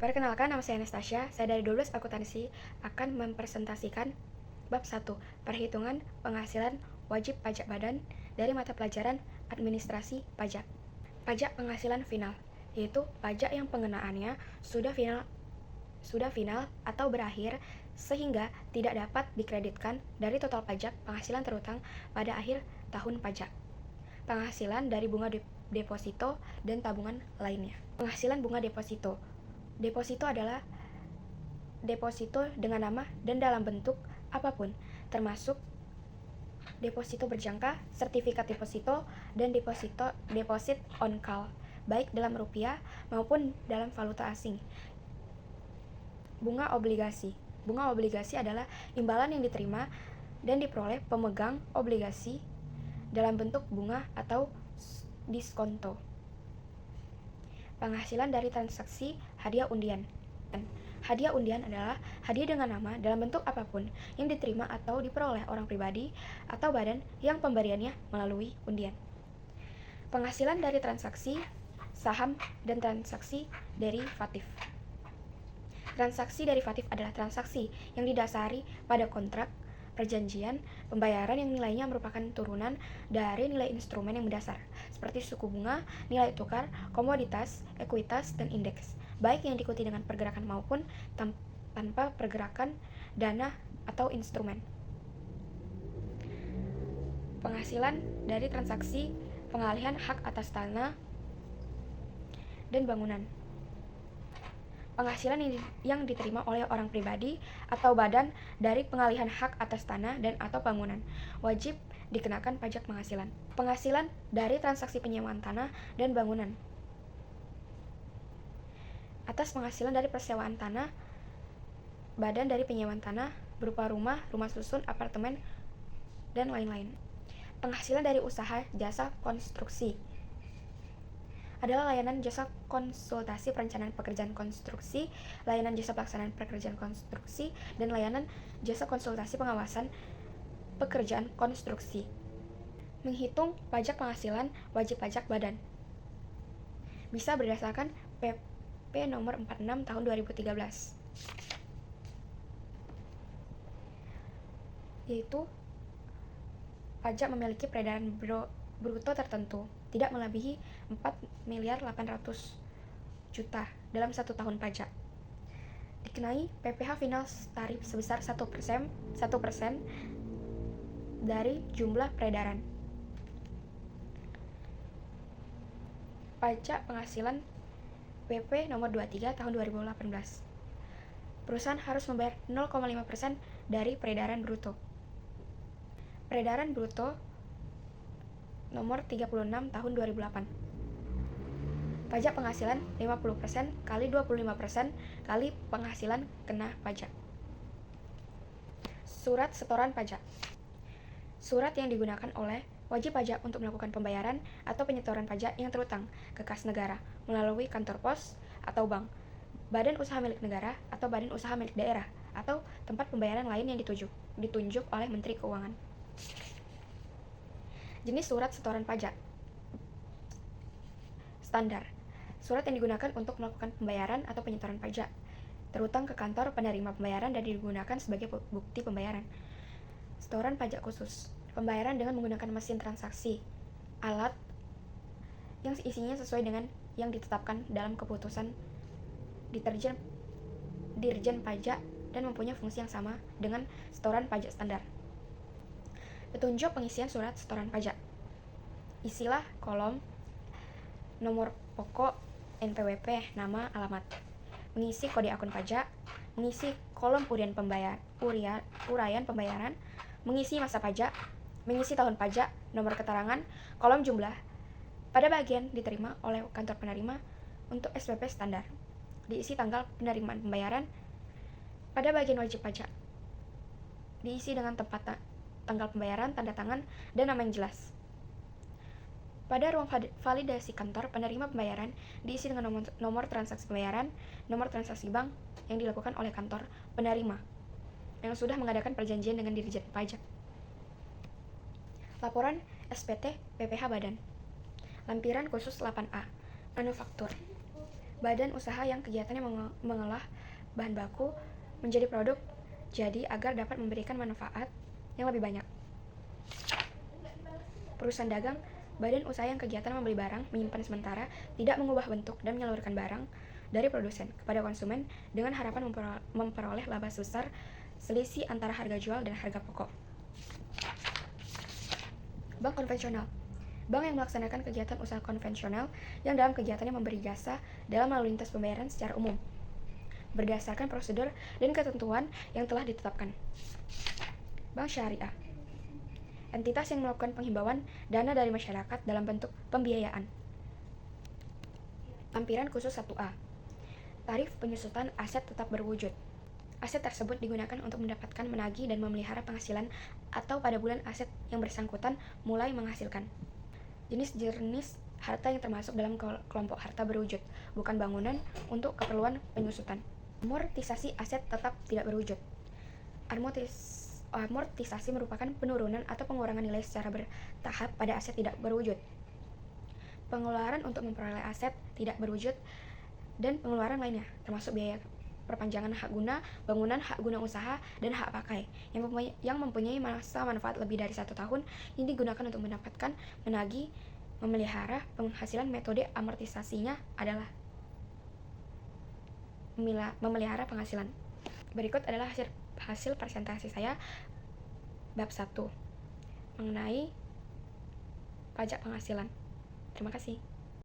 Perkenalkan, nama saya Anastasia. Saya dari 12 Akuntansi akan mempresentasikan bab 1, perhitungan penghasilan wajib pajak badan dari mata pelajaran administrasi pajak. Pajak penghasilan final, yaitu pajak yang pengenaannya sudah final atau berakhir sehingga tidak dapat dikreditkan dari total pajak penghasilan terutang pada akhir tahun pajak. Penghasilan dari bunga deposito dan tabungan lainnya. Penghasilan bunga deposito. Deposito adalah deposito dengan nama dan dalam bentuk apapun, termasuk deposito berjangka, sertifikat deposito, dan deposit on call, baik dalam rupiah maupun dalam valuta asing. Bunga obligasi. Bunga obligasi adalah imbalan yang diterima dan diperoleh pemegang obligasi dalam bentuk bunga atau diskonto. Penghasilan dari transaksi hadiah undian. Hadiah undian adalah hadiah dengan nama dalam bentuk apapun yang diterima atau diperoleh orang pribadi atau badan yang pemberiannya melalui undian. Penghasilan dari transaksi saham dan transaksi derivatif. Transaksi derivatif adalah transaksi yang didasari pada kontrak, perjanjian, pembayaran yang nilainya merupakan turunan dari nilai instrumen yang mendasar, seperti suku bunga, nilai tukar, komoditas, ekuitas, dan indeks, baik yang diikuti dengan pergerakan maupun tanpa pergerakan dana atau instrumen. Penghasilan dari transaksi pengalihan hak atas tanah dan bangunan. Penghasilan yang diterima oleh orang pribadi atau badan dari pengalihan hak atas tanah dan atau bangunan wajib dikenakan pajak penghasilan. Penghasilan dari transaksi penyewaan tanah dan bangunan. Atas penghasilan dari persewaan tanah, badan dari penyewaan tanah berupa rumah, rumah susun, apartemen, dan lain-lain. Penghasilan dari usaha jasa konstruksi adalah layanan jasa konsultasi perencanaan pekerjaan konstruksi, layanan jasa pelaksanaan pekerjaan konstruksi, dan layanan jasa konsultasi pengawasan pekerjaan konstruksi. Menghitung pajak penghasilan wajib pajak badan bisa berdasarkan PP nomor 46 tahun 2013, yaitu pajak memiliki peredaran bruto tertentu tidak melebihi 4.800.000.000 dalam 1 tahun pajak. Dikenai PPh final tarif sebesar 1% dari jumlah peredaran. Pajak penghasilan PP nomor 23 tahun 2018. Perusahaan harus membayar 0,5% dari peredaran bruto. Peredaran bruto nomor 36 tahun 2008. Pajak penghasilan 50% kali 25% kali penghasilan kena pajak. Surat setoran pajak. Surat yang digunakan oleh wajib pajak untuk melakukan pembayaran atau penyetoran pajak yang terutang ke kas negara melalui kantor pos atau bank, badan usaha milik negara atau badan usaha milik daerah atau tempat pembayaran lain yang ditunjuk oleh Menteri Keuangan. Jenis surat setoran pajak. Standar. Surat yang digunakan untuk melakukan pembayaran atau penyetoran pajak terutang ke kantor penerima pembayaran dan digunakan sebagai bukti pembayaran. Setoran pajak khusus. Pembayaran dengan menggunakan mesin transaksi, alat yang isinya sesuai dengan yang ditetapkan dalam keputusan Dirjen Pajak dan mempunyai fungsi yang sama dengan setoran pajak standar. Petunjuk pengisian surat setoran pajak. Isilah kolom nomor pokok NPWP, nama, alamat. Mengisi kode akun pajak, mengisi kolom uraian pembayaran, mengisi masa pajak, mengisi tahun pajak, nomor keterangan, kolom jumlah. Pada bagian diterima oleh kantor penerima untuk SPP standar, diisi tanggal penerimaan pembayaran. Pada bagian wajib pajak, diisi dengan tanggal pembayaran, tanda tangan, dan nama yang jelas. Pada ruang validasi kantor penerima pembayaran, diisi dengan nomor transaksi pembayaran, nomor transaksi bank yang dilakukan oleh kantor penerima yang sudah mengadakan perjanjian dengan Dirjen Pajak. Laporan SPT PPh Badan. Lampiran khusus 8A. Manufaktur. badan usaha yang kegiatannya mengolah bahan baku menjadi produk jadi agar dapat memberikan manfaat yang lebih banyak. Perusahaan dagang, badan usaha yang kegiatan membeli barang, menyimpan sementara, tidak mengubah bentuk dan menyalurkan barang dari produsen kepada konsumen dengan harapan memperoleh laba besar selisih antara harga jual dan harga pokok. Bank konvensional, bank yang melaksanakan kegiatan usaha konvensional yang dalam kegiatannya memberi jasa dalam lalu lintas pembayaran secara umum, berdasarkan prosedur dan ketentuan yang telah ditetapkan. Bank syariah, entitas yang melakukan penghimbauan dana dari masyarakat dalam bentuk pembiayaan. Lampiran khusus 1A, tarif penyusutan aset tetap berwujud. Aset tersebut digunakan untuk mendapatkan, menagih, dan memelihara penghasilan atau pada bulan aset yang bersangkutan mulai menghasilkan. Jenis-jenis harta yang termasuk dalam kelompok harta berwujud, bukan bangunan untuk keperluan penyusutan. Amortisasi aset tetap tidak berwujud. Amortisasi merupakan penurunan atau pengurangan nilai secara bertahap pada aset tidak berwujud. Pengeluaran untuk memperoleh aset tidak berwujud dan pengeluaran lainnya, termasuk biaya perpanjangan hak guna, bangunan, hak guna usaha, dan hak pakai yang mempunyai masa manfaat lebih dari 1 tahun yang digunakan untuk mendapatkan, menagih, memelihara penghasilan. Metode amortisasinya adalah memelihara penghasilan. Berikut adalah hasil presentasi saya bab 1 mengenai pajak penghasilan. Terima kasih.